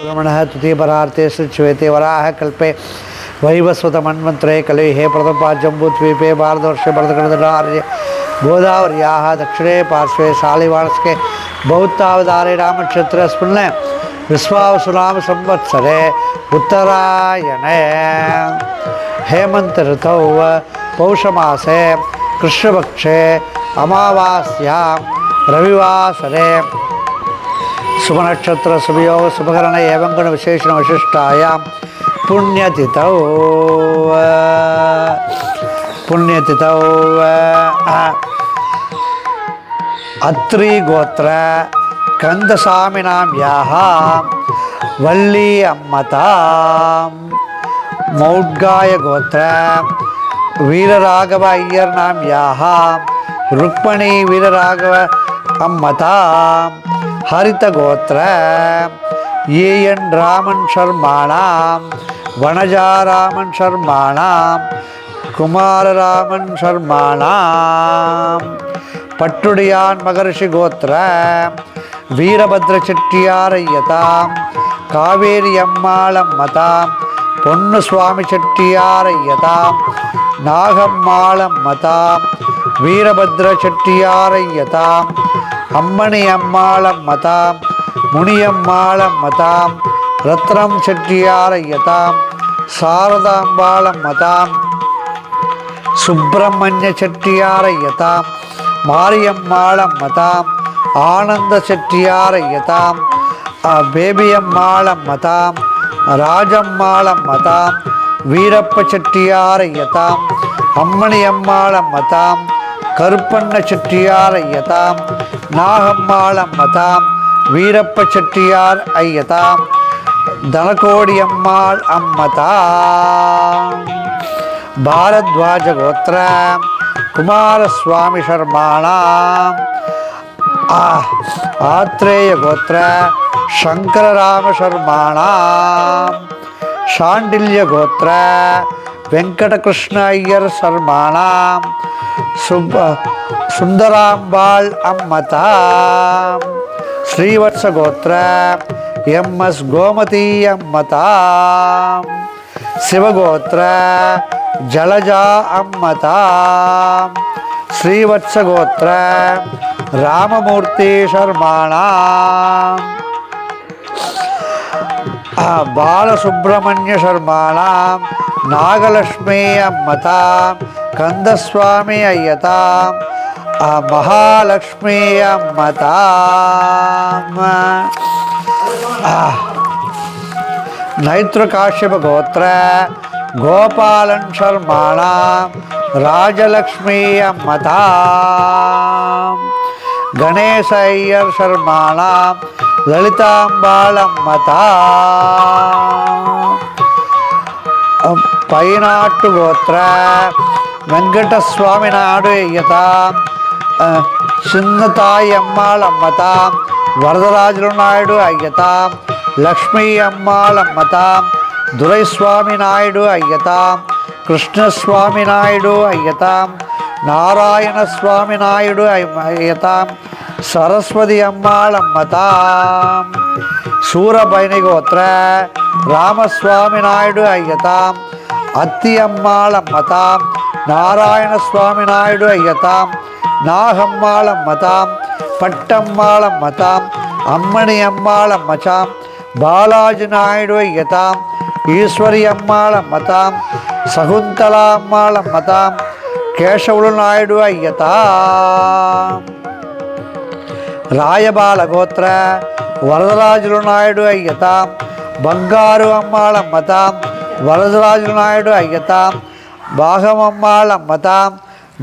तुतीपरार्थे श्वेते वराह कल्पे वैवस्वत मन्वंतरे कले हे प्रथपा जम्बूद्वीपे भारतवर्षे भरतखंडार्य गोदावर्याः दक्षिणे पार्श्वे शालिवार्ष्के बौद्धावतारे रामक्षेत्रस्मिन् विश्वावसुनाम संवत्सरे उत्तरायणे हेमंत ऋतौ पौषमासे कृष्णपक्षे अमावास्यां रविवासरे शुभनक्षत्र शुभयोग शुभकरण एवं गुण विशेषण विशिष्टायां पुण्यतिथौ अत्रि गोत्र कंदसामिनां याः वल्ली अम्मतां मौद्गाय गोत्र वीरराघव अय्यर्नां याः रुक्मणी वीरराघव अम्मतां हरित गोत्र ये एन रामन शर्माणां वनजा रामन शर्माणां कुमार रामन शर्माणां पट्टुडियान मगर्षि गोत्र वीरभद्र चेट्टियारय्यतां कावेरी अम्माळम्मतां पोन्नुस्वामी चेट्टियारय्यतां नागम्माळम्मतां वीरभद्र चेट्टियारय्यतां अम्मणि अम्माळम्मतां मुनियम्माळम्मतां रत्नं चेट्टियारय्यतां शारदाम्बाळम्मतां सुब्रह्मण्य चेट्टियारय्यतां मारियम्माळम्मतां आनंद चेट्टियारय्यतां बेबियम्माळम्मतां राजम्माळम्मतां वीरप्प चेट्टियारय्यतां अम्मणि अम्माळम्मतां करुपण्ण चेट्टियारय्यतां नागम्माळम्मतां वीरप्प चेट्टियार अय्यतां धनकोडि अम्माळ अम्मतां भारद्वाज गोत्र कुमारस्वामी शर्माणां आत्रेय गोत्र शंकरराम शर्माणां शांडिल्य गोत्र वेंकटकृष्ण अय्यर शर्माणां सुंदरांबाळ अम्मतां श्रीवत्स गोत्र एम.एस. गोमती अम्मतां शिवगोत्र जलजा अम्मतां श्रीवत्स गोत्र राममूर्ति शर्माणां बालसुब्रह्मण्य शर्माणां नागलक्ष्मी अम्मतां कंदस्वामी अय्यतां महालक्ष्मी अम्मतां नैत्रकाश्यप गोत्र गोपालन शर्माणां राजलक्ष्मी अम्मतां गणेश अय्यर शर्माणां ललितांबाळ अम्मतां पैनाट्टु गोत्र वेंकटस्वामी नायडु अय्यतां चिन्नतायि अम्माळ अम्मतां वरदराजुलु नायडु अय्यतां लक्ष्मी अम्माळ अम्मतां दुरैस्वामी नायडु अय्यतां कृष्णस्वामी नायडु अय्यतां नारायण स्वामी नायडु अय्यतां सरस्वती अम्माळ अम्मतां सूरबैनि गोत्र रामस्वामी नायडु अय्यतां अत्ति अम्माळ अम्मतां नारायण स्वामी नायडु अय्यतां नागम्माळ अम्मतां पट्टम्माळ अम्मतां अम्मणि अम्माळ अम्मतां बालाजी नायडु अय्यतां ईश्वरी अम्माळ अम्मतां शकुन्तला अम्माळ अम्मतां केशवुलु नायडु अय्यतां रायबाल गोत्र वरदराजुलु नायडु अय्यतां बंगारु अम्माळ अम्मतां वरदराजुलु नायडु अय्यतां भागमम्माळ अम्मतां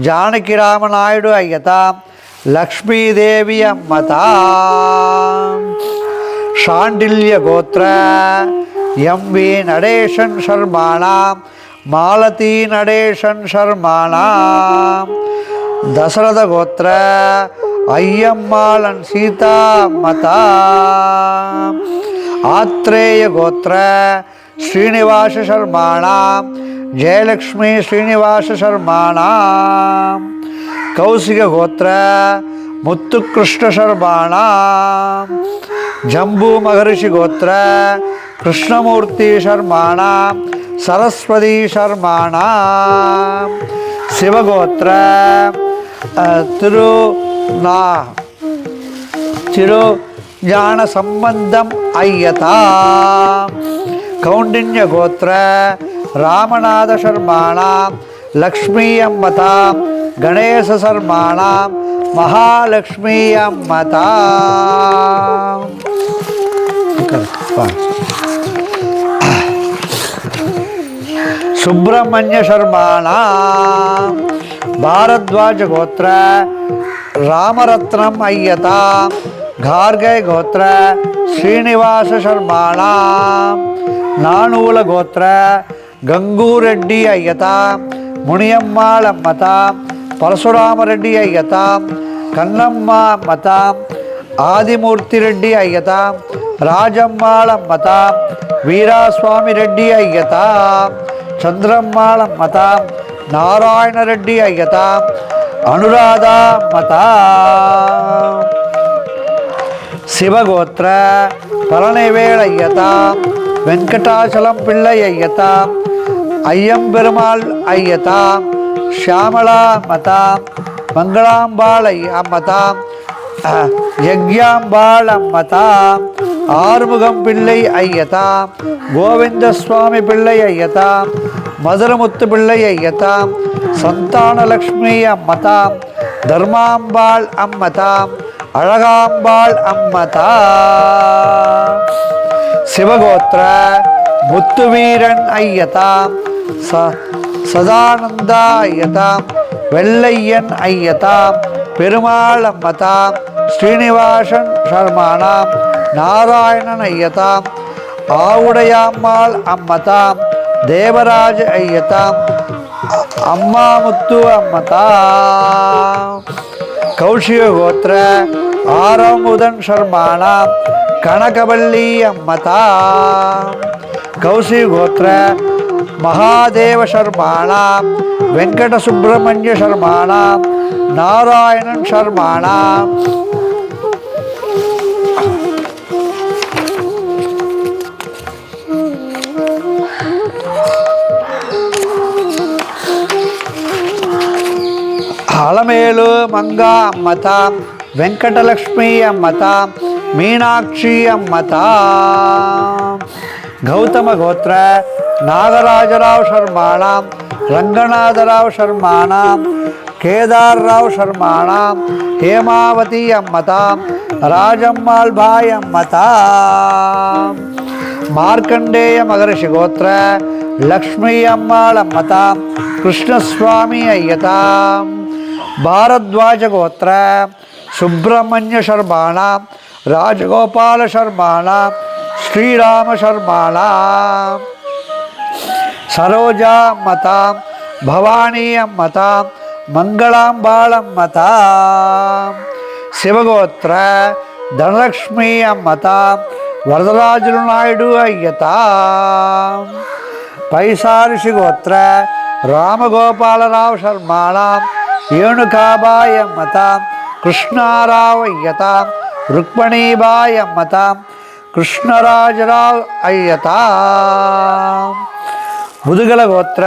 जानकीराम नायडु अय्यतां लक्ष्मीदेवी अम्मतां शांडिल्य गोत्र एम.वी. नडेशन शर्माणां मालती नडेशन शर्माणां दशरथ गोत्र अय्यम्माळन सीता अम्मतां आत्रेय गोत्र श्रीनिवास शर्माणां जयलक्ष्मी श्रीनिवास शर्माणां कौशिक गोत्र मुत्तुकृष्ण शर्माणां ஜம்பு மகரிஷி கோத்திர கிருஷ்ணமூர்த்தி சர்மாணாம் சரஸ்வதி சர்மாணாம் சிவகோத்திர திரு ஞான சம்பந்தம் ஐயதாம் கௌண்டின்ய கோத்திர ராமநாத சர்மாணாம் லக்ஷ்மி அம்மதாம் கணேச சர்மாணாம் மகாலட்சுமி அம்மதாம் சுப்பிரமணிய சர்மாணாம் பாரத்வாஜ கோத்திர ராமரத்னம் ஐயதாம் கார்கை கோத்திர ஸ்ரீனிவாச சர்மாணாம் நானூல கோத்திர கங்கூரெட்டி ஐயதாம் முனியம்மாள் அம்மதாம் பரசுராம ரெட்டி ஐயதாம் கண்ணம்மா அம்மதாம் ஆதிமூர்த்தி ரெட்டி ஐயதாம் ராஜம்மாள் அம்மதாம் வீராஸ்வாமி ரெட்டி ஐயதாம் சந்திரம்மாள் அம்மதாம் நாராயண ரெட்டி ஐயதாம் அனுராதா அம்மதாம் சிவகோத்திர பழனிவேல் ஐயதாம் வெங்கடாச்சலம் பிள்ளை ஐயதாம் ஐயம்பெருமாள் ஐயதாம் ஷியாமலா அம்மதாம் மங்களாம்பாள் அம்மதாம் யக்யாம்பாள் அம்மதாம் ஆறுமுகம் பிள்ளை ஐயதாம் கோவிந்த சுவாமி பிள்ளை ஐயதாம் மதுரமுத்து பிள்ளை ஐயதாம் சந்தானலக்ஷ்மி அம்மதாம் தர்மாம்பாள் அம்மதாம் அழகாம்பாள் அம்மதாம் சிவகோத்திர முத்துவீரன் ஐயதாம் சதானந்தா ஐயதாம் வெள்ளையன் ஐயதாம் பெருமாள் அம்மதாம் ஸ்ரீனிவாசன் சர்மானாம் நாராயணன் ஐயதாம் ஆவுடையாம்மாள் அம்மதாம் தேவராஜ ஐயதாம் அம்மாமுத்து அம்மதாம் கௌஷிக கோத்திர ஆரமுதன் சர்மானாம் கனகவல்லி அம்மதாம் கௌஷிக கோத்திர மகாதேவ சர்மானாம் வெங்கட சுப்பிரமணிய சர்மானாம் நாராயணன் சர்மானாம் அலமேலு மங்கா அம்மதாம் வெங்கடலக்ஷ்மி அம்மதாம் மீனாட்சி அம்மதாம் கௌதம கோத்திர நாகராஜராவ் சர்மானாம் ரங்கநாதராவ் சர்மானாம் கேதார்ராவ் சர்மானாம் ஹேமாவதி அம்மதாம் ராஜம்மாள் பாய் அம்மதாம் மார்க்கண்டேய மகரிஷி கோத்திர லக்ஷ்மி அம்மாள் அம்மதாம் கிருஷ்ணசுவாமி ஐயதாம் பாரத்வாஜ கோத்திர சுப்பிரமணிய சர்மானாம் ராஜகோபால சர்மானாம் ஸ்ரீராம சர்மானாம் சரோஜா அம்மதாம் பவானி அம்மதாம் மங்களாம்பாள் அம்மதாம் சிவகோத்திர தனலக்ஷ்மி அம்மதாம் வரதராஜு நாயுடு ஐயதாம் பைசாரிஷி கோத்திர ராமகோபாலராவ் சர்மானாம் ஏணுகாபாய் அம்மதாம் கிருஷ்ணாராவ் ஐயதாம் ருக்மணிபாய் அம்மதாம் கிருஷ்ணராஜராவ் ஐயதாம் முதுகல கோத்திர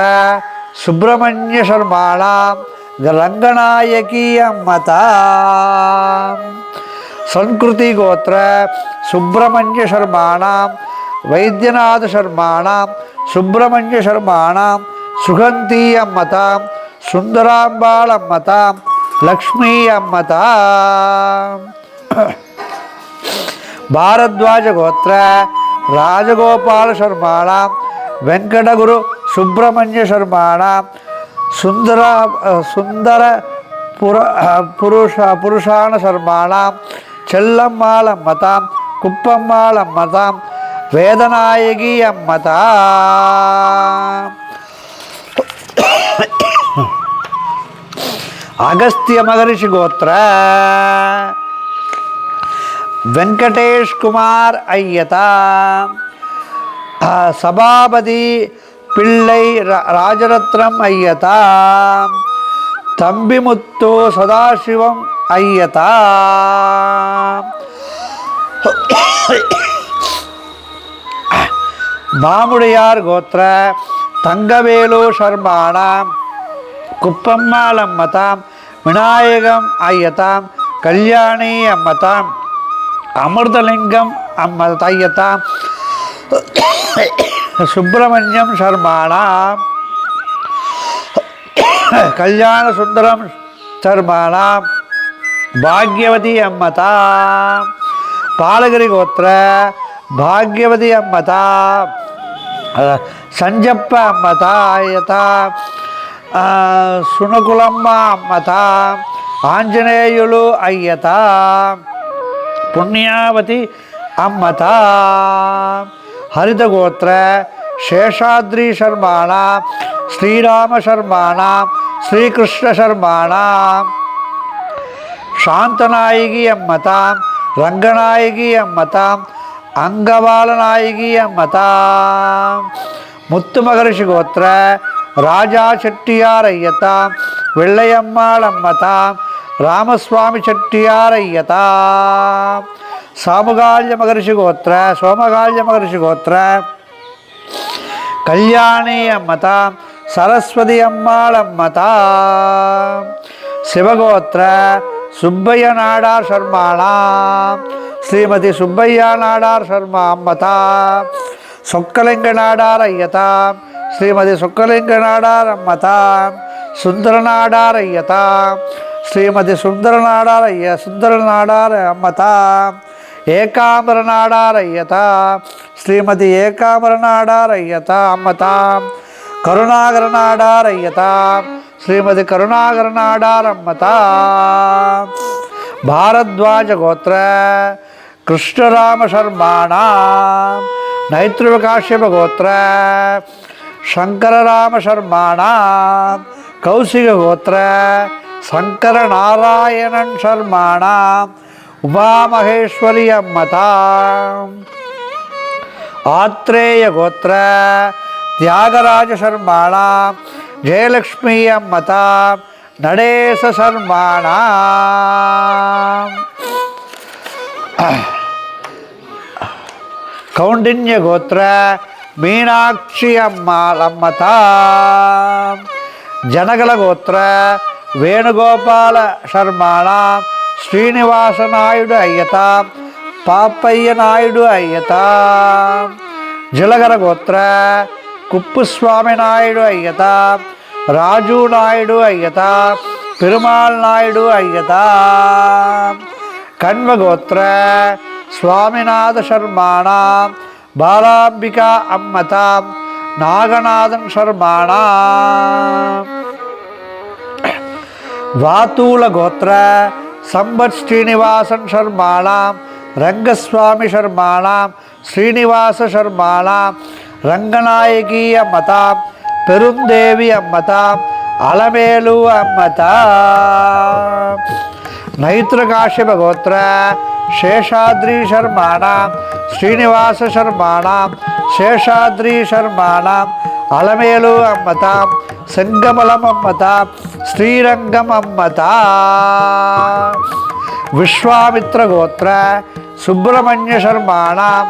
சுப்பிரமணிய சர்மானாம் ரங்கநாயகி அம்மதாம் சன்கிருதி கோத்திர சுப்பிரமணிய சர்மானாம் வைத்தியநாத சர்மானாம் சுப்பிரமணிய சர்மானாம் சுகந்தி அம்மதாம் சுந்தராம்பாள் அம்மதாம் லக்ஷ்மி அம்மதாம் பாரத்வாஜ கோத்திர ராஜகோபால சர்மானாம் வெங்கடகுரு சுப்பிரமணிய சர்மானாம் சுந்தர புருஷான சர்மானாம் செல்லம்மாள் அம்மதாம் குப்பம்மாள் அம்மதாம் வேதநாயகி அம்மதாம் அகஸ்திய மகரிஷி கோத்திர வெங்கடேஷ் குமார் ஐயதாம் சபாபதி பிள்ளை ராஜரத்னம் ஐயதாம் தம்பிமுத்து சதாசிவம் ஐயதாம் மாமுடியார் கோத்திர தங்கவேலு சர்மாணாம் குப்பம்மாள் அம்மதாம் விநாயகம் ஐயதாம் கல்யாணி அம்மதாம் அமிர்தலிங்கம் ஐயதாம் சுப்பிரமணியம் சர்மாணாம் கல்யாண சுந்தரம் சர்மாணாம் பாக்யவதி அம்மதாம் பாலகிரி கோத்திர பாக்யவதி அம்மதாம் சஞ்சப்ப அம்மதாயதாம் சுனகுலம்ம அம்மதாம் ஆஞ்சநேயுலு ஐயதாம் புண்ணியாவதி அம்மதாம் ஹரிதகோத்திர சேஷாத்ரி சர்மாணாம் ஸ்ரீராம சர்மாணாம் ஸ்ரீகிருஷ்ண சர்மாணாம் சாந்தநாயகி அம்மதாம் ரங்கநாயகி அம்மதாம் அங்கபாலநாயகி அம்மதாம் முத்து மகரிஷி கோத்திர ராஜா செட்டியார் ஐயதாம் வெள்ளையம்மாள் அம்மதாம் ராமசுவாமி செட்டியார் ஐயதாம் சாமுகால்ய மகரிஷி கோத்திர சோமகால்ய மகரிஷி கோத்திர கல்யாணி அம்மதாம் சரஸ்வதி அம்மாள் அம்மதாம் சிவகோத்திர சுப்பைய நாடார் சர்மாணாம் ஸ்ரீமதி சுப்பையா நாடார் சர்மா அம்மதாம் சொக்கலிங்க நாடார் ஐயதாம் ஸ்ரீமதி சொக்கலிங்க நாடார் அம்மதாம் சுந்தர நாடார் ஐயதாம் ஸ்ரீமதி சுந்தர நாடார் அம்மதாம் ஏகாம்பர நாடார் ஐயதாம் ஸ்ரீமதி ஏகாம்பர நாடார் ஐயதாம் அம்மதாம் கருணாகர நாடார் ஐயதாம் ஸ்ரீமதி கருணாகர நாடார் அம்மதாம் பாரத்வாஜ கோத்திர கிருஷ்ணராம சர்மாணாம் நைத்ருவ காஷ்யப கோத்திர சங்கரராம சர்மாணாம் கௌசிக கோத்திர சங்கர நாராயணன் சர்மாணாம் உமாமகேஸ்வரி அம்மதாம் ஆத்ரேய கோத்திர தியாகராஜ சர்மாணாம் ஜெயலக்ஷ்மி அம்மதாம் நடேச சர்மாணாம் கௌண்டின்ய கோத்திர மீனாட்சி அம்மாள் அம்மதாம் ஜனகல கோத்திர வேணுகோபால சர்மாணாம் ஸ்ரீனிவாச நாயுடு ஐயதாம் பாப்பைய நாயுடு ஐயதாம் ஜலகர கோத்திர குப்புசுவாமி நாயுடு ஐயதாம் ராஜு நாயுடு ஐயதாம் பெருமாள் நாயுடு ஐயதாம் கண்வகோத்திர சுவாமிநாத சர்மாணாம் பாலாம்பிகா அம்மதாம் நாகநாதன் சர்மாணாம் வாத்தூல கோத்திர சம்பத் ஸ்ரீனிவாசன் சர்மாணாம் ரங்கஸ்வாமி சர்மாணாம் ஸ்ரீனிவாச சர்மாணாம் ரங்கநாயகி அம்மதாம் பெருந்தேவி அம்மதாம் அலமேலு அம்மதாம் நைத்ரகாஷ்யப கோத்திர சேஷாத்ரி சர்மாணாம் ஸ்ரீனிவாச சர்மாணாம் சேஷாத்ரி சர்மாணாம் அலமேலு அம்மதாம் செங்கமலம் அம்மதாம் ஸ்ரீரங்கம் அம்மதாம் விஸ்வாமித்ர கோத்திர சுப்பிரமணிய சர்மாணாம்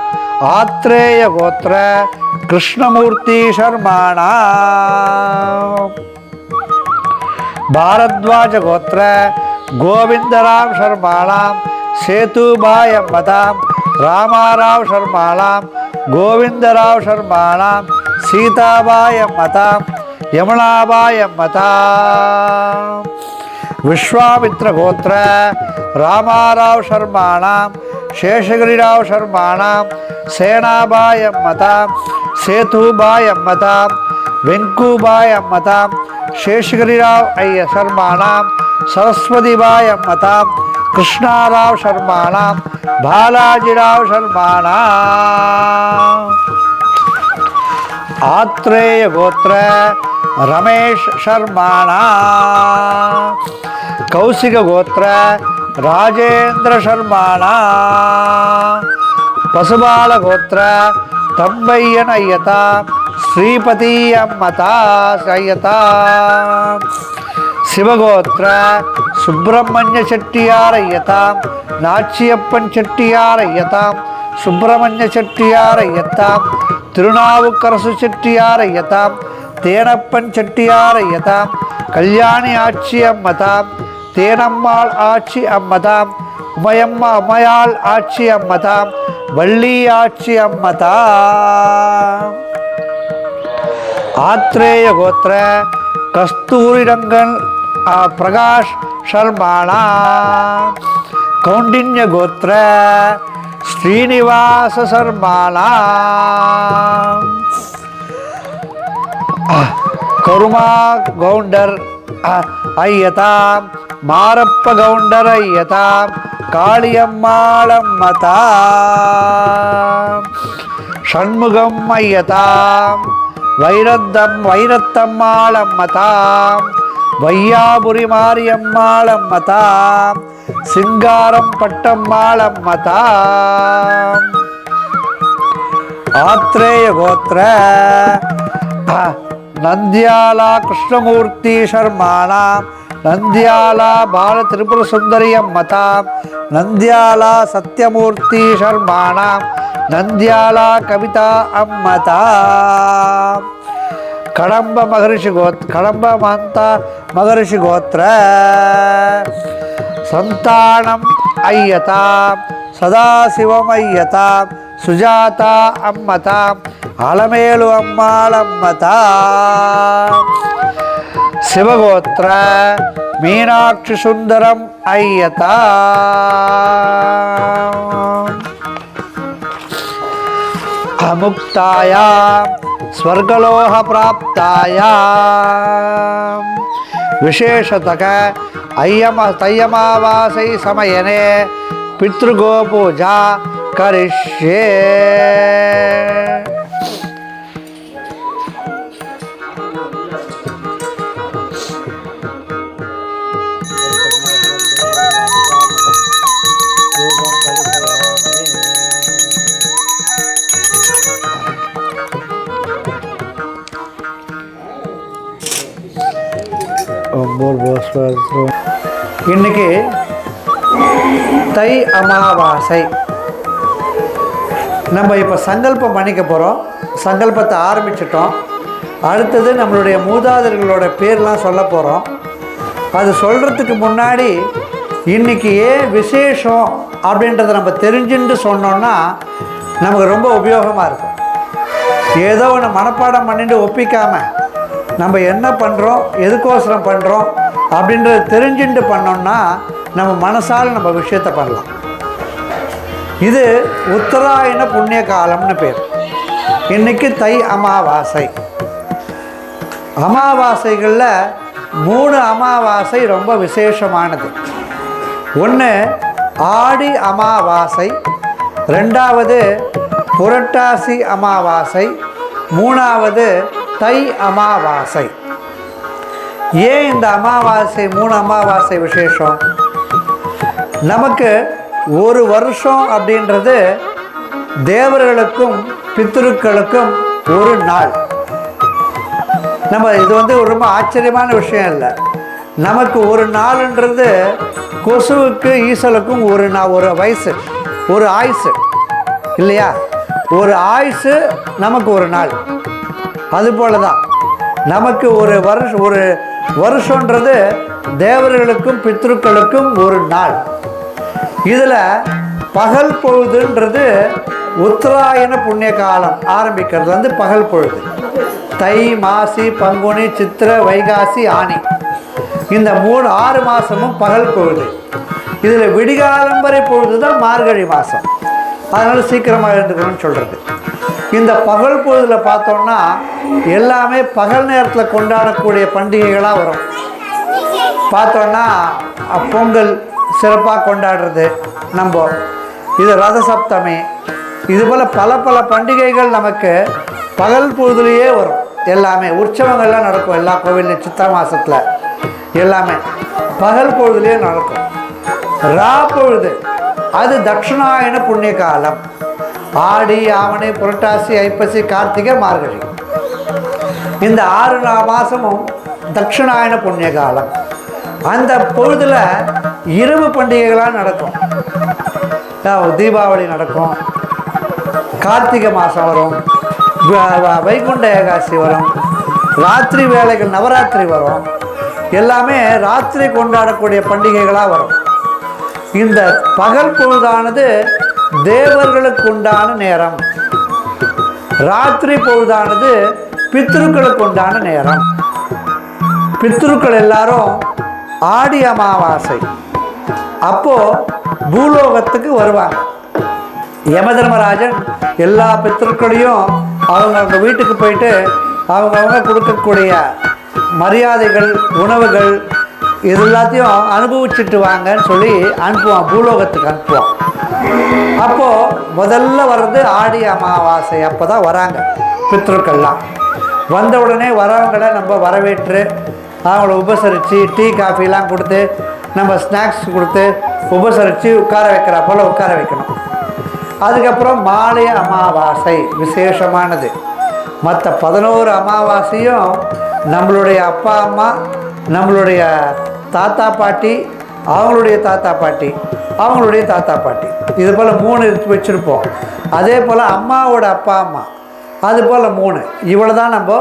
ஆத்ரேய கோத்திர கிருஷ்ணமூர்த்தி சர்மாணாம் பாரத்வாஜ கோத்திர கோவிந்தராம் சர்மாணாம் சேதுபாய் அம்மதாம் ராமாராவ் சர்மாணாம் கோவிந்தராவ் சர்மாணாம் சீதாபாய் அம்மதாம் யமுனாபாய் அம்மதாம் விஸ்வாமித்ர கோத்திர ராமாராவ் சர்மாணாம் சேஷகிரிராவ் சர்மாணாம் சேனாபாய் அம்மதாம் சேதுபாய் அம்மதாம் வெங்குபாய் அம்மதாம் சேஷகிரிராவ் சர்மாணாம் சரஸ்வதிபாய் அம்மதாம் கிருஷ்ணாராவ் சர்மாணாம் பாலாஜிராவ் சர்மாணாம் ஆத்ரேய கோத்திர ரமேஷ் சர்மாணாம் கௌசிக கோத்திர ராஜேந்திர சர்மாணாம் பசுபால கோத்திர தம்பையன் ஐயதாம் ஸ்ரீபதி அம்மதா ஐயதாம் சிவகோத்திர சுப்பிரமணிய செட்டியார் ஐயத்தாம், நாச்சியப்பன் செட்டியார் ஐயத்தாம், சுப்பிரமணிய செட்டியார் ஐயத்தாம், திருநாவுக்கரசு செட்டியார் ஐயத்தாம், தேனப்பன் செட்டியார் ஐயத்தாம், கல்யாணி ஆட்சி அம்மதாம், தேனம்மாள் ஆட்சி அம்மதாம், உமையாள் ஆட்சி அம்மதாம், வள்ளி ஆட்சி அம்மதாம். ஆத்ரேய கோத்திர கஸ்தூரிரங்கன் பிரகாஷ் சர்மானா, கௌண்டின்ய கோத்திர ஸ்ரீனிவாச சர்மானா, கருமா கவுண்டர் ஐயதாம், மாரப்ப கவுண்டர் ஐயதாம், காளியம்மாளம்மதாம், ஷண்முகம் ஐயதாம், வைரத்தம்மாளம்மதாம், வையாபுரி மாரியம்மாளம்மதாம், சிங்காரம் பட்டம்மாளம்மதாம். ஆத்ரேய கோத்திர நந்தியாலா கிருஷ்ணமூர்த்தி சர்மானாம், நந்தியாலா பால திரிபுர சுந்தரி அம்மதாம், நந்தியாலா சத்யமூர்த்தி சர்மானாம், நந்தியாலா கவிதா அம்மதாம். கடம்ப மகரிஷி கடம்ப மாந்தா மகரிஷி கோத்திர சந்தானம் ஐயதாம், சதாசிவம் ஐயதாம், சுஜாதா அம்மதாம், அலமேலு அம்மாள் அம்மதாம். சிவகோத்திர மீனாட்சி சுந்தரம் ஐயதாம், அமுக்தாயாம் ஸ்வர்கலோக பிராப்தாயாம். விசேஷதக தையமாவாசை சமயனே பித்ருகோ பூஜா கரிஷ்யே. இன்னைக்கு தை அமாவாசை. நம்ம இப்போ சங்கல்பம் பண்ணிக்க போகிறோம். சங்கல்பத்தை ஆரம்பிச்சிட்டோம். அடுத்தது நம்மளுடைய மூதாதையர்களோட பேர்லாம் சொல்ல போகிறோம். அது சொல்கிறதுக்கு முன்னாடி இன்றைக்கி ஏன் விசேஷம் அப்படின்றத நம்ம தெரிஞ்சுட்டு சொன்னோன்னா நமக்கு ரொம்ப உபயோகமாக இருக்கும். ஏதோ ஒன்று மனப்பாடம் பண்ணிட்டு ஒப்பிக்காமல் நம்ம என்ன பண்ணுறோம், எதுக்கோசரம் பண்ணுறோம் அப்படின்றத தெரிஞ்சுட்டு பண்ணோம்னா நம்ம மனசால் நம்ம விஷயத்தை பண்ணலாம். இது உத்தராயண புண்ணிய காலம்னு பேர். இன்றைக்கி தை அமாவாசை. அமாவாசைகளில் 3 அமாவாசை ரொம்ப விசேஷமானது. ஒன்று ஆடி அமாவாசை, 2வது புரட்டாசி அமாவாசை, 3வது தை அமாவாசை. ஏன் இந்த அமாவாசை 3 அமாவாசை விசேஷம்? நமக்கு ஒரு வருஷம் அப்படின்றது தேவர்களுக்கும் பித்ருக்களுக்கும் ஒரு நாள். நம்ம இது ரொம்ப ஆச்சரியமான விஷயம் இல்லை. நமக்கு ஒரு நாள்ன்றது கொசுவுக்கு ஈசலுக்கும் ஒரு வயசு, ஒரு ஆயுசு இல்லையா? ஒரு ஆயுசு நமக்கு ஒரு நாள். அதுபோல தான் நமக்கு ஒரு வருஷன்றது தேவர்களுக்கும் பித்ருக்களுக்கும் ஒரு நாள். இதில் பகல் பொழுதுன்றது உத்தராயண புண்ணிய காலம் ஆரம்பிக்கிறது பகல் பொழுது. தை, மாசி, பங்குனி, சித்திரை, வைகாசி, ஆனி, இந்த 6 மாதமும் பகல் பொழுது. இதில் விடிகாலம்பரை பொழுது தான் மார்கழி மாதம். அதனால் சீக்கிரமாக எழுந்துக்கணும்னு சொல்கிறது. இந்த பகல் பொழுதில் பார்த்தோம்னா எல்லாமே பகல் நேரத்தில் கொண்டாடக்கூடிய பண்டிகைகளாக வரும். பார்த்தோன்னா பொங்கல் சிறப்பாக கொண்டாடுறது நம்ம, இது ரத சப்தமி, இதுபோல் பல பண்டிகைகள் நமக்கு பகல் பொழுதுலேயே வரும். எல்லாமே உற்சவங்கள்லாம் நடக்கும். எல்லா கோவில்லையும் சித்திரை மாதத்தில் எல்லாமே பகல் பொழுதுலேயே நடக்கும். ரா பொழுது அது தட்சிணாயன புண்ணிய காலம். ஆடி, ஆவணி, புரட்டாசி, ஐப்பசி, கார்த்திகை, மார்கழி, இந்த 6 மாதமும் தட்சிணாயன புண்ணிய காலம். அந்த பொழுதில் இரவு பண்டிகைகளாக நடக்கும். தீபாவளி நடக்கும், கார்த்திகை மாதம் வரும், வைகுண்ட ஏகாதசி வரும், ராத்திரி வேளைகள் நவராத்திரி வரும். எல்லாமே ராத்திரி கொண்டாடக்கூடிய பண்டிகைகளாக வரும். இந்த பகல் பொழுதானது தேவர்களுக்கு உண்டான நேரம், ராத்திரி பொழுதானது பித்ருக்களுக்கு உண்டான நேரம். பித்ருக்கள் எல்லாரும் ஆடி அமாவாசை அப்போ பூலோகத்துக்கு வருவாங்க. யமதர்மராஜன் எல்லா பித்ருக்களையும் அவங்க வீட்டுக்கு போயிட்டு அவங்கவுங்க கொடுக்கக்கூடிய மரியாதைகள், உணவுகள் இது எல்லாத்தையும் அனுபவிச்சுட்டு வாங்கன்னு சொல்லி அனுப்புவான், பூலோகத்துக்கு அனுப்புவான். அப்போது முதல்ல வர்றது ஆடி அமாவாசை. அப்போ தான் வராங்க பித்ருக்கள்லாம். வந்த உடனே வரவங்களை நம்ம வரவேற்று அவங்கள உபசரித்து டீ காஃபிலாம் கொடுத்து நம்ம ஸ்நாக்ஸ் கொடுத்து உபசரித்து உட்கார வைக்கிற போல் உட்கார வைக்கணும். அதுக்கப்புறம் மாலை அமாவாசை விசேஷமானது. மற்ற 11 அமாவாசையும் நம்மளுடைய அப்பா அம்மா, நம்மளுடைய தாத்தா பாட்டி, அவங்களுடைய தாத்தா பாட்டி, அவங்களுடைய தாத்தா பாட்டி, இது போல் 3 வச்சுருப்போம். அதே போல் அம்மாவோட அப்பா அம்மா, அது போல் 3. இவ்வளோ தான் நம்ம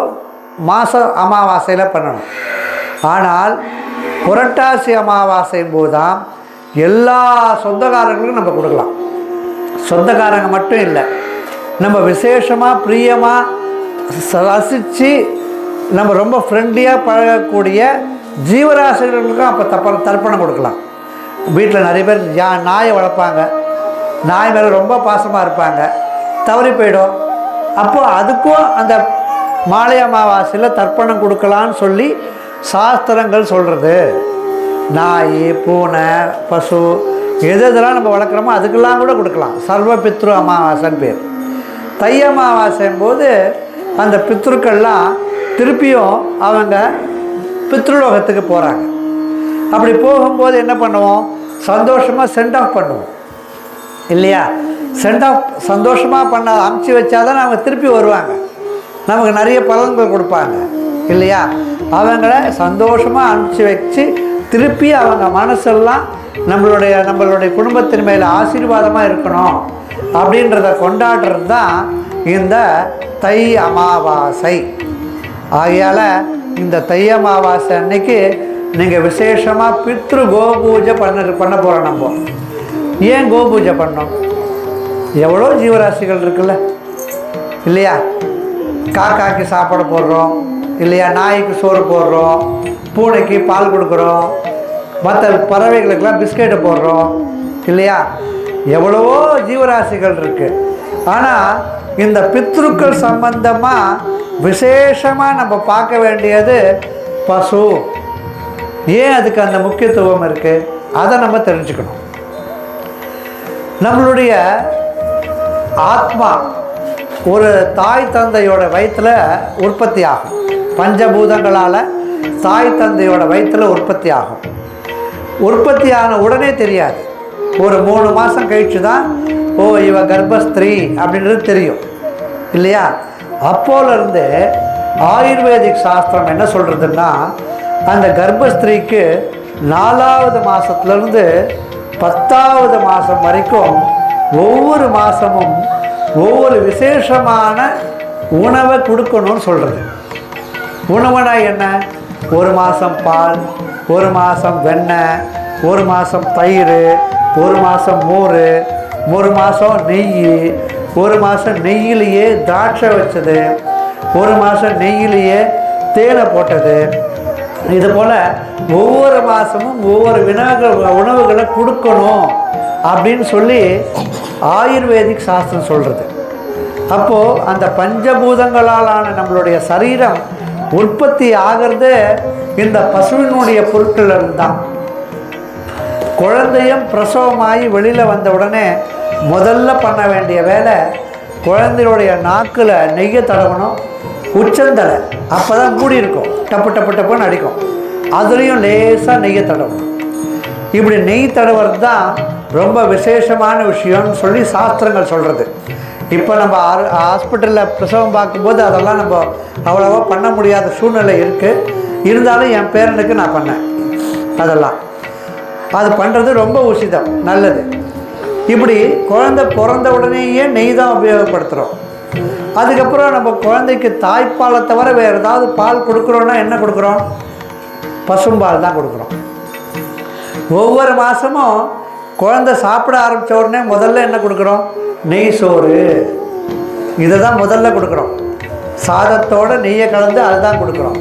மாத அமாவாசையில் பண்ணணும். ஆனால் புரட்டாசி அமாவாசையும் போது தான் எல்லா சொந்தக்காரங்களுக்கும் நம்ம கொடுக்கலாம். சொந்தக்காரங்க மட்டும் இல்லை, நம்ம விசேஷமாக பிரியமாக ரசித்து நம்ம ரொம்ப ஃப்ரெண்ட்லியாக பழகக்கூடிய ஜீவராசிகளுக்கும் அப்போ தர்ப்பணம் கொடுக்கலாம். வீட்டில் நிறைய பேர் நாயை வளர்ப்பாங்க, நாய் மேலே ரொம்ப பாசமாக இருப்பாங்க, தவறி போயிடும். அப்போது அதுக்கும் அந்த மாலை அமாவாசையில் தர்ப்பணம் கொடுக்கலான்னு சொல்லி சாஸ்திரங்கள் சொல்கிறது. நாய், பூனை, பசு எதெல்லாம் நம்ம வளர்க்குறோமோ அதுக்கெல்லாம் கூட கொடுக்கலாம். சர்வ பித்ரு அமாவாசைன்னு பேர். தை அமாவாசையும் போது அந்த பித்ருக்கள்லாம் திருப்பியும் அவங்க பித்ருலோகத்துக்கு போகிறாங்க. அப்படி போகும்போது என்ன பண்ணுவோம், சந்தோஷமாக சென்ட் ஆஃப் பண்ணுவோம் இல்லையா? சென்ட் ஆஃப் சந்தோஷமாக பண்ண அமுச்சு வச்சாதான் அவங்க திருப்பி வருவாங்க, நமக்கு நிறைய பலன்கள் கொடுப்பாங்க இல்லையா? அவங்கள சந்தோஷமாக அனுப்பிச்சி வச்சு திருப்பி அவங்க மனசெல்லாம் நம்மளுடைய குடும்பத்தின் மேலே ஆசீர்வாதமாக இருக்கணும் அப்படின்றத கொண்டாடுறது தான் இந்த தை அமாவாசை. ஆகையால் இந்த தை அமாவாசை அன்னைக்கு நீங்கள் விசேஷமாக பித்ரு கோபூஜை பண்ண போகிறோம். நம்ம ஏன் கோபூஜை பண்ணோம்? எவ்வளோ ஜீவராசிகள் இருக்குல்ல இல்லையா? காக்காய்க்கு சாப்பாடு போடுறோம் இல்லையா? நாய்க்கு சோறு போடுறோம், பூனைக்கு பால் கொடுக்குறோம், மற்ற பறவைகளுக்கெல்லாம் பிஸ்கெட்டை போடுறோம் இல்லையா? எவ்வளவோ ஜீவராசிகள் இருக்குது. ஆனால் இந்த பித்ருக்கள் சம்பந்தமாக விசேஷமாக நம்ம பார்க்க வேண்டியது பசு. ஏன் அதுக்கு அந்த முக்கியத்துவம் இருக்குது அதை நம்ம தெரிஞ்சுக்கணும். நம்மளுடைய ஆத்மா ஒரு தாய் தந்தையோட வயிற்றில் உற்பத்தி ஆகும். பஞ்சபூதங்களால் தாய் தந்தையோட வயிற்றில் உற்பத்தி ஆகும். உற்பத்தி ஆன உடனே தெரியாது, ஒரு 3 மாதம் கழிச்சு தான் ஓ இவ கர்ப்பஸ்திரீ அப்படின்றது தெரியும் இல்லையா? அப்போலேருந்து ஆயுர்வேதிக் சாஸ்திரம் என்ன சொல்கிறதுன்னா, அந்த கர்ப்பஸ்திரீக்கு 4வது மாதத்துலேருந்து 10வது மாதம் வரைக்கும் ஒவ்வொரு மாதமும் ஒவ்வொரு விசேஷமான உணவை கொடுக்கணும்னு சொல்கிறது. உணவுனா என்ன? ஒரு மாதம் பால், ஒரு மாதம் வெண்ணெய், ஒரு மாதம் தயிர், ஒரு மாதம் மோர், ஒரு மாதம் நெய், ஒரு மாதம் நெய்யிலேயே திராட்சை வச்சது, ஒரு மாதம் நெய்யிலேயே தேனை போட்டது. இது போல் ஒவ்வொரு மாதமும் ஒவ்வொரு உணவுகளை கொடுக்கணும் அப்படின்னு சொல்லி ஆயுர்வேதிக் சாஸ்திரம் சொல்கிறது. அப்போது அந்த பஞ்சபூதங்களாலான நம்மளுடைய சரீரம் உற்பத்தி ஆகிறது இந்த பசுவினுடைய பொருட்கள் தான். குழந்தையும் பிரசவமாகி வெளியில் வந்த உடனே முதல்ல பண்ண வேண்டிய வேலை குழந்தையுடைய நாக்கில் நெய்யை தடவணும், உச்சந்தலை அப்போ தான் மூடி இருக்கும், டப்பு டப்பு டப்புன்னு அடிக்கும், அதுலேயும் லேசாக நெய்யை தடவணும். இப்படி நெய் தடவுறது தான் ரொம்ப விசேஷமான விஷயம்னு சொல்லி சாஸ்திரங்கள் சொல்கிறது. இப்போ நம்ம ஹாஸ்பிட்டலில் பிரசவம் பார்க்கும்போது அதெல்லாம் நம்ம அவ்வளோவா பண்ண முடியாத சூழ்நிலை இருக்குது. இருந்தாலும் என் பேரனுக்கு நான் பண்ணேன். அதெல்லாம் அது பண்ணுறது ரொம்ப உசிதம், நல்லது. இப்படி குழந்தை பிறந்த உடனேயே நெய் தான் உபயோகப்படுத்துகிறோம். அதுக்கப்புறம் நம்ம குழந்தைக்கு தாய்ப்பாலை தவிர வேறு ஏதாவது பால் கொடுக்குறோன்னா என்ன கொடுக்குறோம்? பசும்பால் தான் கொடுக்குறோம். ஒவ்வொரு மாதமும் குழந்தை சாப்பிட ஆரம்பித்த உடனே முதல்ல என்ன கொடுக்குறோம்? நெய் சோறு. இதை தான் முதல்ல கொடுக்குறோம். சாதத்தோடு நெய்யை கலந்து அதுதான் கொடுக்குறோம்.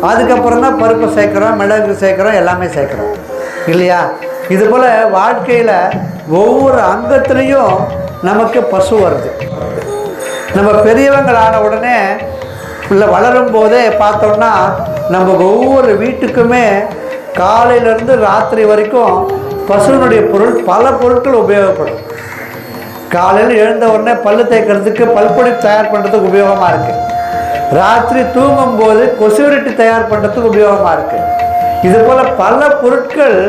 அதுக்கப்புறம் தான் பருப்பு சேர்க்குறோம், மிளகு சேர்க்குறோம், எல்லாமே சேர்க்குறோம் இல்லையா? இதுபோல் வாழ்க்கையில் ஒவ்வொரு அங்கத்துலேயும் நமக்கு பசு வருது. நம்ம பெரியவங்கள் ஆன உடனே இல்லை வளரும் போதே பார்த்தோம்னா நம்ம ஒவ்வொரு வீட்டுக்குமே காலையிலேருந்து ராத்திரி வரைக்கும் பசுவினுடைய பொருள் பல பொருட்கள் உபயோகப்படும். காலையில் எழுந்த உடனே பல்லு தேய்க்கிறதுக்கு பல்பொடி தயார் பண்ணுறதுக்கு உபயோகமாக இருக்குது. ராத்திரி தூங்கும்போது கொசுவிரட்டி தயார் பண்ணுறதுக்கு உபயோகமாக இருக்குது. இதுபோல் பல பொருட்கள்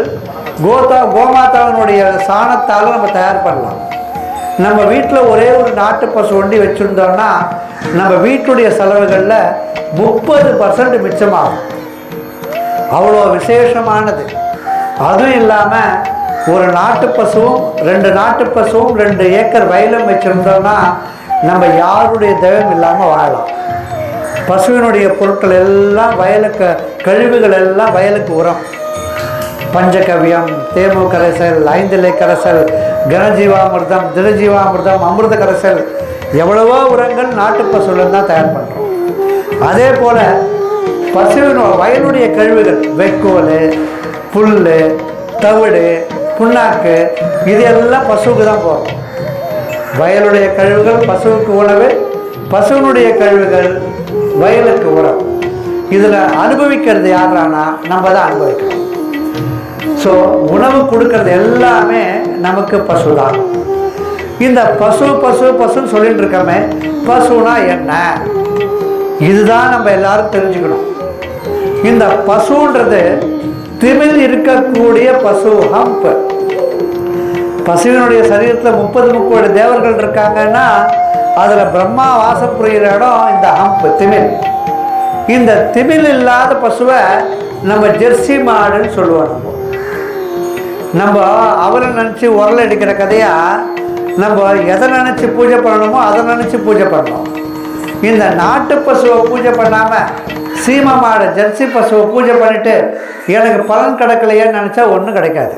கோமாதாவினுடைய சாணத்தால் நம்ம தயார் பண்ணலாம். நம்ம வீட்டில் ஒரே ஒரு நாட்டு பசு ஒண்டி வச்சுருந்தோம்னா நம்ம வீட்டுடைய செலவுகளில் 30% மிச்சமாகும். அவ்வளோ விசேஷமானது. அதுவும் இல்லாமல் ஒரு நாட்டு பசுவும் 2 நாட்டு பசுவும் 2 ஏக்கர் வயலும் வச்சுருந்தோம்னா நம்ம யாருடைய தயவும் இல்லாமல் வாழலாம். பசுவினுடைய பொருட்கள் எல்லாம் வயலுக்கு, கழிவுகள் எல்லாம் வயலுக்கு உரம். பஞ்சகவியம், தேமு கரைசல், 5 இலை கரைசல், கனஜீவாமிர்தம், திடஜீவாமிர்தம், அமிர்த கரைசல், எவ்வளவோ உரங்கள் நாட்டு பசுவில் தான் தயார் பண்ணுறோம். அதே போல் பசுவின் வயலுடைய கழிவுகள், வைக்கோல், புல், தவிடு, புண்ணாக்கு, இது எல்லாம் பசுவுக்கு தான் போகும். வயலுடைய கழிவுகள் பசுவுக்கு உணவு, பசுவினுடைய கழிவுகள் வயலுக்கு உரம். இதில் அனுபவிக்கிறது யாரானா நம்ம தான் அனுபவிக்கணும். ஸோ உணவு கொடுக்கறது எல்லாமே நமக்கு பசு தான். இந்த பசு பசு பசுன்னு சொல்லிட்டு இருக்கோமே, பசுனா என்ன? இதுதான் நம்ம எல்லாரும் தெரிஞ்சுக்கணும். இந்த பசுன்றது திமில் இருக்கக்கூடிய பசு, ஹம்ப். பசுவினுடைய சரீரத்தில் 30 கோடி தேவர்கள் இருக்காங்கன்னா அதில் பிரம்மா வாசம் புரிகிற இடம் இந்த ஹம்ப், திமில். இந்த திமில் இல்லாத பசுவை நம்ம ஜெர்சி மாடுன்னு சொல்லுவோம். நம்ம அவரை நினச்சி உரல் அடிக்கிற கதையாக நம்ம எதை நினச்சி பூஜை பண்ணணுமோ அதை நினச்சி பூஜை பண்ணணும். இந்த நாட்டு பசுவை பூஜை பண்ணாமல் சீமை மாடு, ஜெர்சி பசுவை பூஜை பண்ணிவிட்டு எனக்கு பலன் கிடைக்கலையேன்னு நினச்சா ஒன்றும் கிடைக்காது.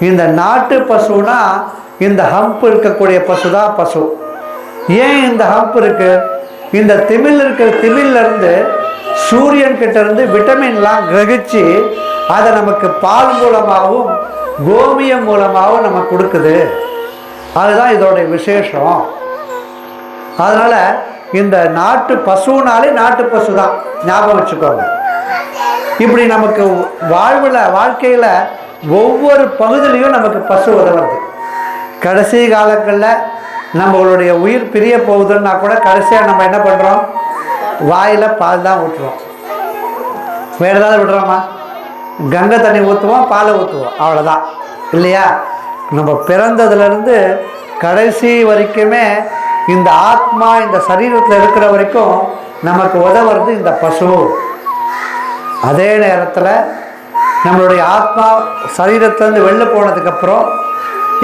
இந்த நாட்டு பசுனா இந்த ஹம்ப் இருக்கக்கூடிய பசு தான் பசு. ஏன் இந்த ஹம்ப் இருக்குது? இந்த திமில் இருக்கிற திமில்லேருந்து சூரியன் கிட்டேருந்து விட்டமின்லாம் கிரகிச்சு அதை நமக்கு பால் மூலமாகவும் கோமியம் மூலமாகவும் நம்ம கொடுக்குது. அதுதான் இதோடைய விசேஷம். அதனால் இந்த நாட்டு பசுனாலே நாட்டு பசு தான், ஞாபகம் வச்சுக்கோங்க. இப்படி நமக்கு வாழ்க்கையில் ஒவ்வொரு பகுதியிலையும் நமக்கு பசு உதவுறது. கடைசி காலங்களில் நம்மளுடைய உயிர் பிரிய போகுதுன்னா கூட கடைசியாக நம்ம என்ன பண்ணுறோம்? வாயில் பால் தான் ஊற்றுறோம். வேறு ஏதாவது விடுறோமா? கங்கை தண்ணி ஊற்றுவோம், பாலை ஊற்றுவோம், அவ்வளோதான் இல்லையா? நம்ம பிறந்ததுலேருந்து கடைசி வரைக்குமே இந்த ஆத்மா இந்த சரீரத்தில் இருக்கிற வரைக்கும் நமக்கு உதவுறது இந்த பசு. அதே நேரத்தில் நம்மளுடைய ஆத்மா சரீரத்துலேருந்து வெளில போனதுக்கப்புறம்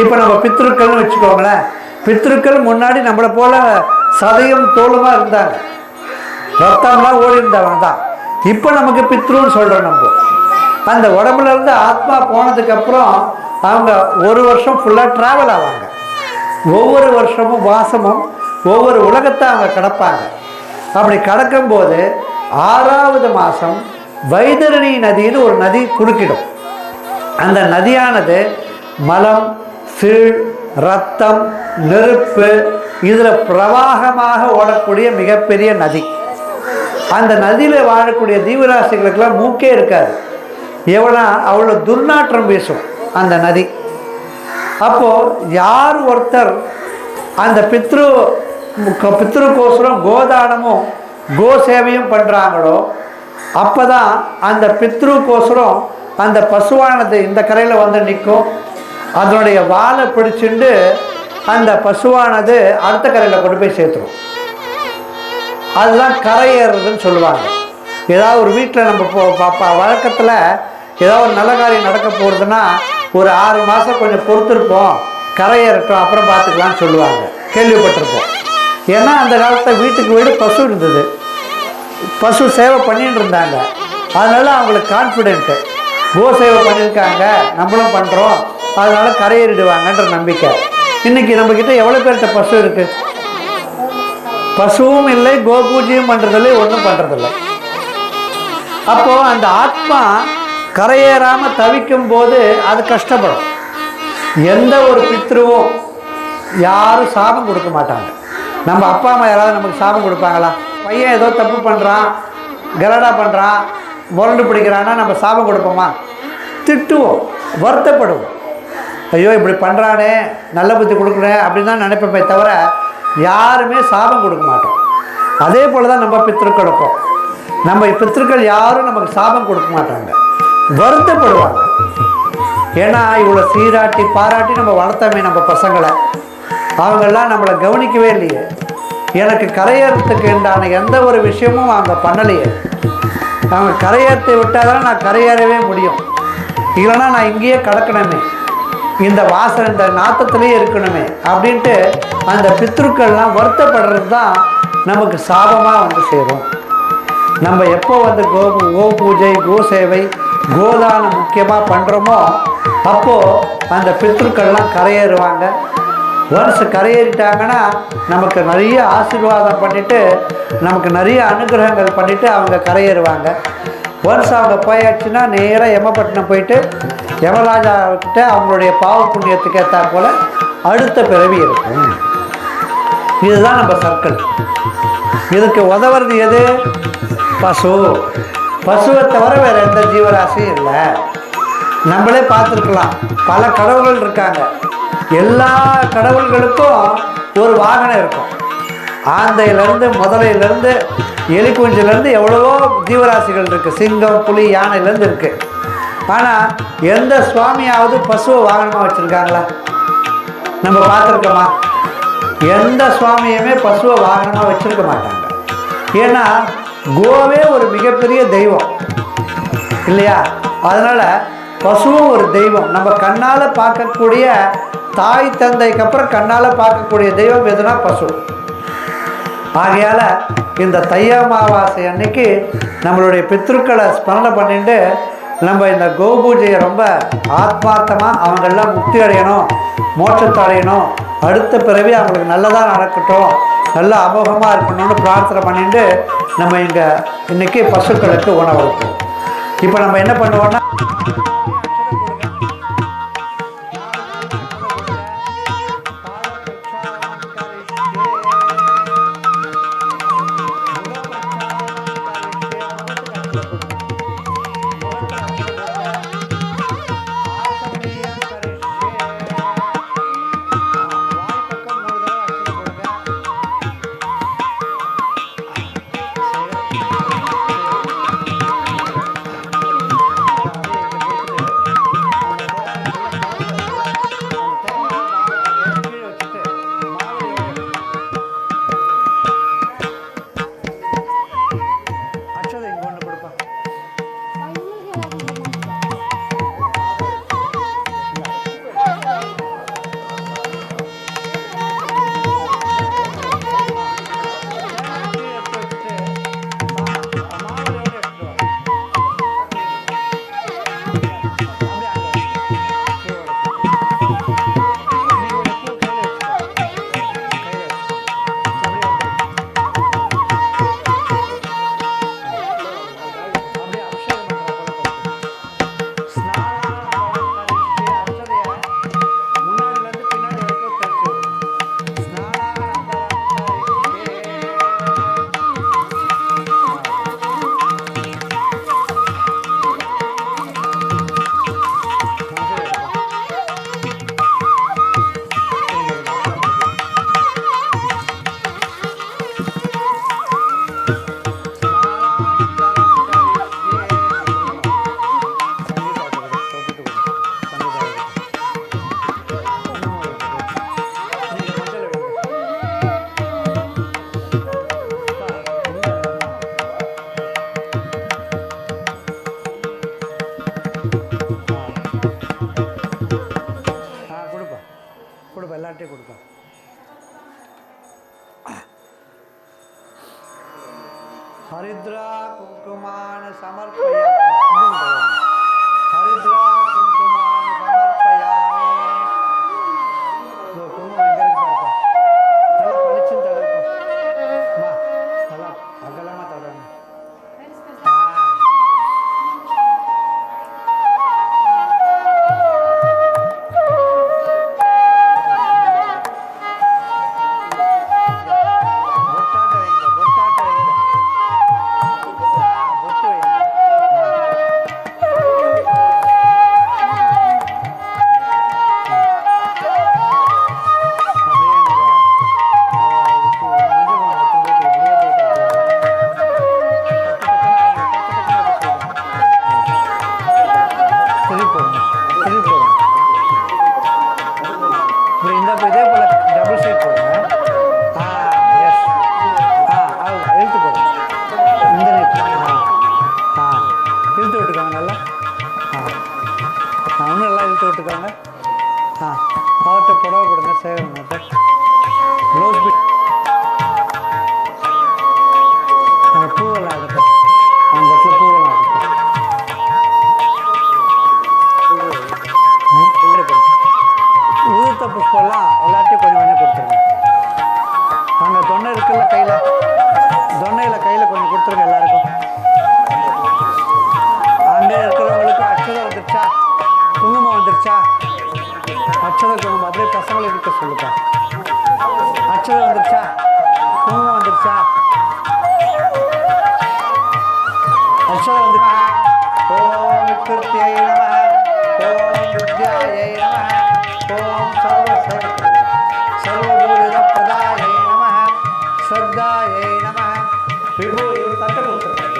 இப்போ நம்ம பித்ருக்கள்னு வச்சுக்கோங்களேன். பித்ருக்கள் முன்னாடி நம்மளை போல் சதையும் தோலுமாக இருந்தாங்க, ரத்தம்லாம் ஓடி இருந்தவங்க தான். இப்போ நமக்கு பித்ருன்னு சொல்கிறோம். நம்ம அந்த உடம்புல இருந்து ஆத்மா போனதுக்கப்புறம் அவங்க 1 வருஷம் ஃபுல்லாக ட்ராவல் ஆவாங்க. ஒவ்வொரு வருஷமும் வாசமும் ஒவ்வொரு உலகத்தை அவங்க கடப்பாங்க. அப்படி கடக்கும்போது 6வது மாதம் வைதரணி நதின்னு ஒரு நதி குறுக்கிடும். அந்த நதியானது மலம், சீழ், ரத்தம், நெருப்பு இதில் பிரவாகமாக ஓடக்கூடிய மிகப்பெரிய நதி. அந்த நதியில் வாழக்கூடிய தீவராசிகளுக்கெல்லாம் மூக்கே இருக்காது. எவ்வளோ அவ்வளோ துர்நாற்றம் வீசும் அந்த நதி. அப்போது யார் ஒருத்தர் அந்த பித்ருக்கோசரம் கோதானமும் கோ சேவையும் பண்ணுறாங்களோ அப்போ தான் அந்த பித்ருக்கோசரம் அந்த பசுவானது இந்த கரையில் வந்து நிற்கும். அதனுடைய வாலை பிடிச்சிட்டு அந்த பசுவானது அடுத்த கரையில் கொண்டு போய் சேர்த்துரும். அதுதான் கரை ஏறுறதுன்னு சொல்லுவாங்க. ஏதாவது ஒரு வீட்டில் நம்ம வழக்கத்தில் ஏதோ ஒரு நல்ல காரியம் நடக்க போகிறதுன்னா ஒரு 6 மாதம் கொஞ்சம் பொறுத்திருப்போம், கரையேறட்டும் அப்புறம் பார்த்துக்கலான்னு சொல்லுவாங்க, கேள்விப்பட்டிருப்போம். ஏன்னா அந்த காலத்தில் வீட்டுக்கு வீடு பசு இருந்தது, பசு சேவை பண்ணிட்டு இருந்தாங்க. அதனால் அவங்களுக்கு கான்ஃபிடென்ட்டு, கோ சேவை பண்ணியிருக்காங்க நம்மளும் பண்ணுறோம், அதனால் கரையேறிடுவாங்கன்ற நம்பிக்கை. இன்றைக்கி நம்மக்கிட்ட எவ்வளோ பேர்கிட்ட பசு இருக்குது? பசுவும் இல்லை, கோ பூஜையும் பண்ணுறதில்லை, ஒன்றும் பண்ணுறதில்லை. அப்போது அந்த ஆத்மா கரையேறாமல் தவிக்கும் போது அது கஷ்டப்படும். எந்த ஒரு பித்ருவும் யாரும் சாபம் கொடுக்க மாட்டாங்க. நம்ம அப்பா அம்மா யாராவது நமக்கு சாபம் கொடுப்பாங்களா? பையன் ஏதோ தப்பு பண்ணுறான், கலடா பண்ணுறான், முரண்டு பிடிக்கிறான்னா நம்ம சாபம் கொடுப்போமா? திட்டுவோம், வருத்தப்படுவோம். ஐயோ இப்படி பண்ணுறானே, நல்ல புத்தி கொடுக்குறேன் அப்படின்னு தான் நினைப்போமே தவிர யாருமே சாபம் கொடுக்க மாட்டோம். அதே போல் தான் நம்ம பித்ருக்களுக்கும், நம்ம பித்ருக்கள் யாரும் நமக்கு சாபம் கொடுக்க மாட்டாங்க, வருத்தப்படுவாங்க. ஏன்னா இவ்வளோ சீராட்டி பாராட்டி நம்ம வளர்த்தமே நம்ம பசங்களை, அவங்கெல்லாம் நம்மளை கவனிக்கவே இல்லையே. எனக்கு கரையேறத்துக்கு உண்டான எந்த ஒரு விஷயமும் அவங்க பண்ணலையே. அவங்க கரையேறத்தை விட்டால் தான் நான் கரையேறவே முடியும், இல்லைன்னா நான் இங்கேயே கிடக்கணுமே, இந்த வாசல் இந்த நாத்தத்திலே இருக்கணுமே அப்படின்ட்டு அந்த பித்ருக்கள்லாம் வருத்தப்படுறது தான் நமக்கு சாபமாக வந்து சேரும். நம்ம எப்போ வந்து கோ பூஜை, கோ சேவை, கோதானம் முக்கியமாக பண்ணுறோமோ அப்போது அந்த பித்ருக்கள்லாம் கரையேறுவாங்க. ஒன்ஸ் கரையேறிட்டாங்கன்னா நமக்கு நிறைய ஆசீர்வாதம் பண்ணிவிட்டு, நமக்கு நிறைய அனுகிரகங்கள் பண்ணிவிட்டு அவங்க கரையேறுவாங்க. ஒன்ஸ் அவங்க போயாச்சுன்னா நேராக யமபட்டினம் போயிட்டு யமராஜாக்கிட்ட அவங்களுடைய பாவ புண்ணியத்துக்கு ஏற்றா போல் அடுத்த பிறவி இருக்கும். இதுதான் நம்ம சர்க்கிள். இதுக்கு உதவுறது எது? பசு. பசுவை தவிர வேறு எந்த ஜீவராசியும் இல்லை. நம்மளே பார்த்துருக்கலாம், பல கடவுள்கள் இருக்காங்க. எல்லா கடவுள்களுக்கும் ஒரு வாகனம் இருக்கும். ஆந்தையிலேருந்து, முதலையிலேருந்து, எலி குஞ்சிலேருந்து எவ்வளவோ ஜீவராசிகள் இருக்குது. சிங்கம், புலி, யானையிலேருந்து இருக்குது. ஆனால் எந்த சுவாமியாவது பசுவை வாகனமாக வச்சுருக்காங்களா? நம்ம பார்த்துருக்கோமா? எந்த சுவாமியுமே பசுவை வாகனமாக வச்சுருக்க மாட்டாங்க. ஏன்னா கோவே ஒரு மிகப்பெரிய தெய்வம் இல்லையா? அதனால் பசுவும் ஒரு தெய்வம். நம்ம கண்ணால் பார்க்கக்கூடிய தாய் தந்தைக்கு அப்புறம் கண்ணால் பார்க்கக்கூடிய தெய்வம் எதுனா பசு. ஆகையால் இந்த தை அமாவாசை அன்னைக்கு நம்மளுடைய பித்ருக்களை ஸ்மரணை பண்ணிட்டு நம்ம இந்த கோ பூஜையை ரொம்ப ஆத்மார்த்தமாக அவங்கெல்லாம் முக்தி அடையணும், மோட்சத்தை அடையணும், அடுத்த பிறவி அவங்களுக்கு நல்லதாக நடக்கட்டும், நல்ல அமோகமாக இருக்கணும்னு பிரார்த்தனை பண்ணிட்டு நம்ம இங்கே இன்றைக்கி பசுக்களுக்கு உணவு இருக்கும். இப்போ நம்ம என்ன பண்ணுவோம்னா எல்லார்ட்டையும் கொடுக்கும். ஹரித்ரா குங்குமான சமர்ப்பயாமி. ஹரித்ரா குங்குமான சமர்ப்பயாமி. குங்குமம் எங்கே இருக்கு பாருப்பா. நல்லா பளிச்சுன்னு தடவைப்பா. அம்மா நல்லா அகலமாக தடவை. இதே போல் டபுள் சைட் போடுங்க. எஸ் அவ்வளோ இழுத்து போடுங்க. இந்த நெட் இழுத்து விட்டுக்கோங்க நல்லா. இன்னும் நல்லா இழுத்து விட்டுக்கோங்க. அவர்கிட்ட புடவை கொடுங்க. சேவர்கிட்ட ப்ளவுஸ் பிட் பூவெல்லாம் எடுப்போம். அந்த இடத்துல பூவெல்லாம் எடுப்போம். உதிர்த்த புஷ்பெல்லாம் எல்லாத்தையும் கொஞ்சம் கொஞ்சம் கொடுத்துருங்க. அங்கே தொண்டை இருக்குல்ல கையில், தொண்டையில் கையில் கொஞ்சம் கொடுத்துருங்க எல்லாருக்கும். அங்கே இருக்கிறவங்களுக்கு அச்சதை வந்துருச்சா, குங்குமம் வந்துருச்சா, அச்சதை குங்குமம் அப்படியே பசங்களை இருக்க சொல்லுப்பா. அச்சதை வந்துருச்சா, குங்குமம் வந்துருச்சா, அச்சதை வந்துருச்சா. ஓம் கிருத்தியை நம, ஓம் வித்யாயை நம, ஓம் சர்வபூரிதப்பிரதாயை நம, ஸ்ரத்தாயை நம. விபூதி தட்டை கொடுத்துருக்காங்க.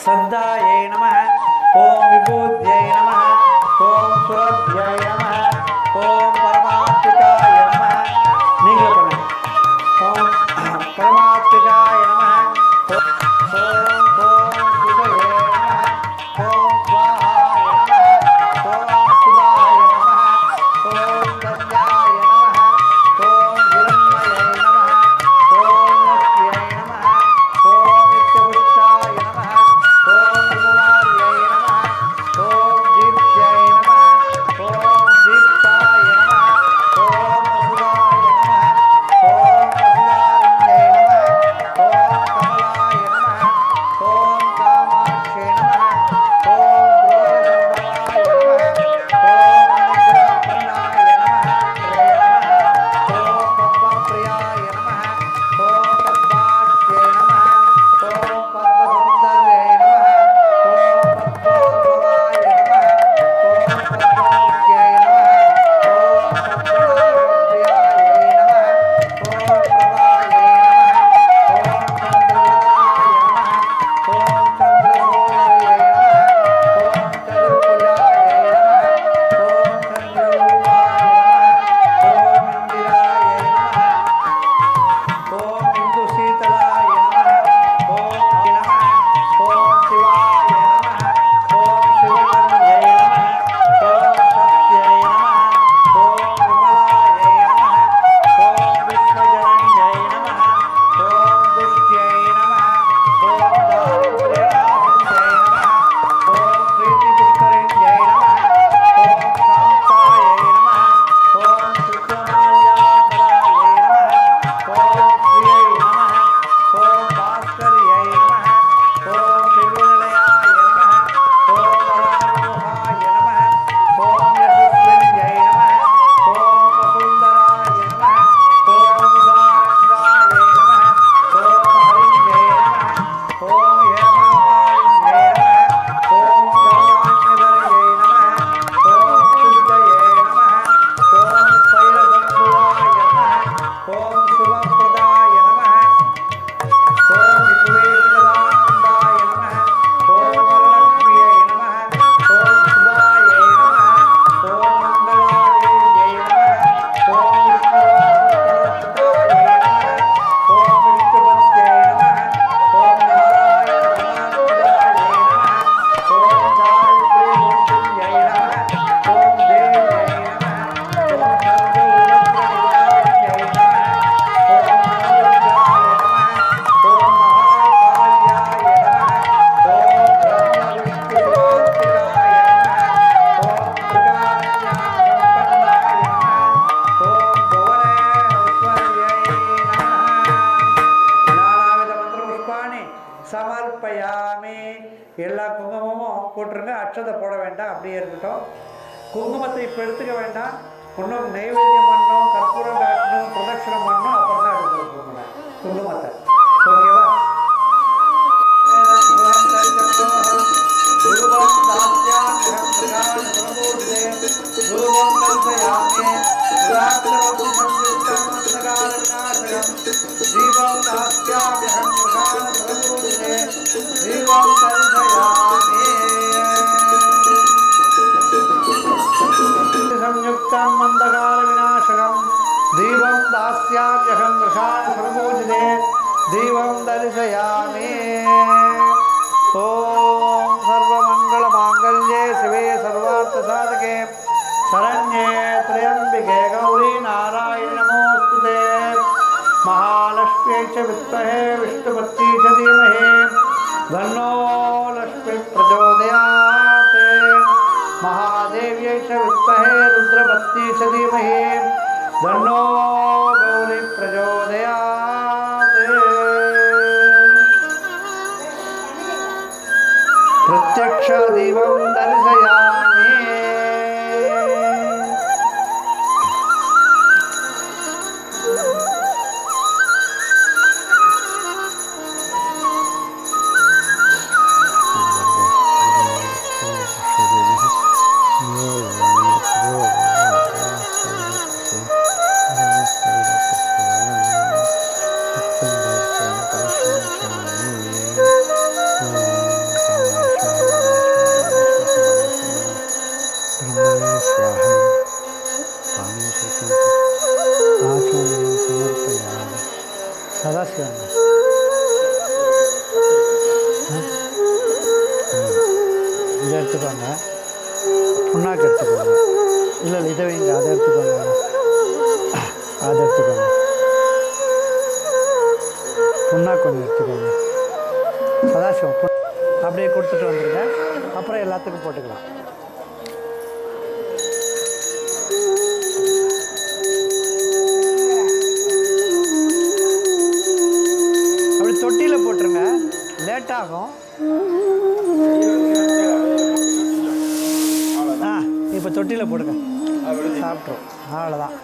ஸ்ரத்தாயை நம, ஓம் விபூத்யை நம, ஓம் சுரத்யை நம, ஓம் பரமாத்மிகாய நம. நீங்களே பண்ணுங்க. ஓம் பரமாத்மிகாய நம, ஓம் சுதயே நம, ஓம் ஸ்வாஹாய நம, ஓம் சுதாய நம, ஓம் கத்யாய நம, ஓம் ஹிரண்மயை நம, ஓம் லக்ஷ்மியை நம, ஓம் நித்யபுஷ்டாய நம, ஓம் அட்சதை போட வேண்டாம், அப்படியே இருக்கட்டும். குங்குமத்தை இப்போ எடுத்துக்க வேண்டாம். இன்னும் நைவேத்தியம் பண்ணணும், கற்பூரம் காட்டணும், பிரதட்சணம் பண்ணணும், அப்புறம் தான் எடுத்துக்கணும் குங்குமத்தை. ஓகேவா? संयुक्तं मंदगार विनाशकं दीपं दास्याम्यहं वृषान् सर्वोजिते दीपं दर्शयामि। ओम सर्वमंगलमांगल्ये शिवे सर्वार्थसाधके शरण्ये त्र्यंबिके गौरी नारायणि नमोस्तुते। महालक्ष्मी च विद्महे विष्णुपत्नी च धीमहि तन्नो लक्ष्मी प्रचोदयात्। महादेव्यै च विद्महे रुद्रपत्नी च धीमहि तन्नो गौरी प्रचोदयात्। प्रत्यक्ष दीपं दर्शयामि। சதாசிவம் இதை எடுத்துக்கோங்க, புண்ணாக்கு எடுத்துக்கோங்க. இல்லை இதை வைங்க, அதை எடுத்துக்கோங்க, அதை எடுத்துக்கோங்க. புண்ணாக்கு கொஞ்சம் எடுத்துக்கோங்க. சதாசிவம் அப்படியே கொடுத்துட்டு வந்துடுங்க. அப்புறம் எல்லாத்துக்கும் போட்டுக்கலாம். அப்படி தொட்டியில் போட்டுருங்க, லேட் ஆகும். இப்போ தொட்டியில் போடுங்க, சாப்பிட்றோம். அவ்வளோதான்.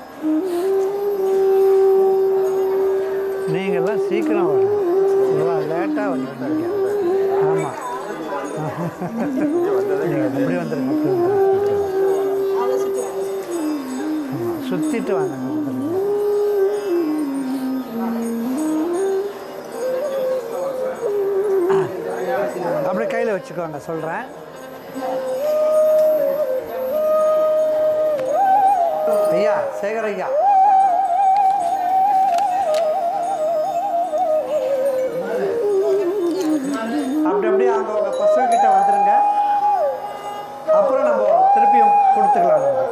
நீங்கள்லாம் சீக்கிரம் வரணும், இதெல்லாம் லேட்டாக வந்துருங்க. ஆமாம், நீங்கள் அப்படி வந்துடுங்க, அப்படி வந்துடுங்க. ஆமாம், சுற்றிட்டு வாங்க. அப்படியே கையில் வச்சுக்கோங்க, சொல்கிறேன். ஐயா, சேகர் ஐயா, அப்படி அப்படியே அவங்க உங்கள் பசங்கக்கிட்ட வந்துடுங்க. அப்புறம் நம்ம திருப்பியும் கொடுத்துக்கலாம். நம்ம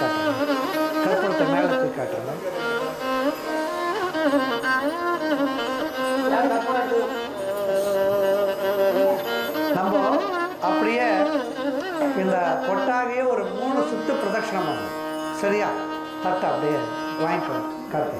காட்டுறேன். கற்பூரத்தை மேலே தூக்கி காட்டுறேன். நம்ம அப்படியே இந்த கொட்டாகையே ஒரு 3 சுத்து பிரதட்சணம் பண்ணணும். சரியா? தட்டை அப்படியே வாங்கிக்கணும். காட்டு.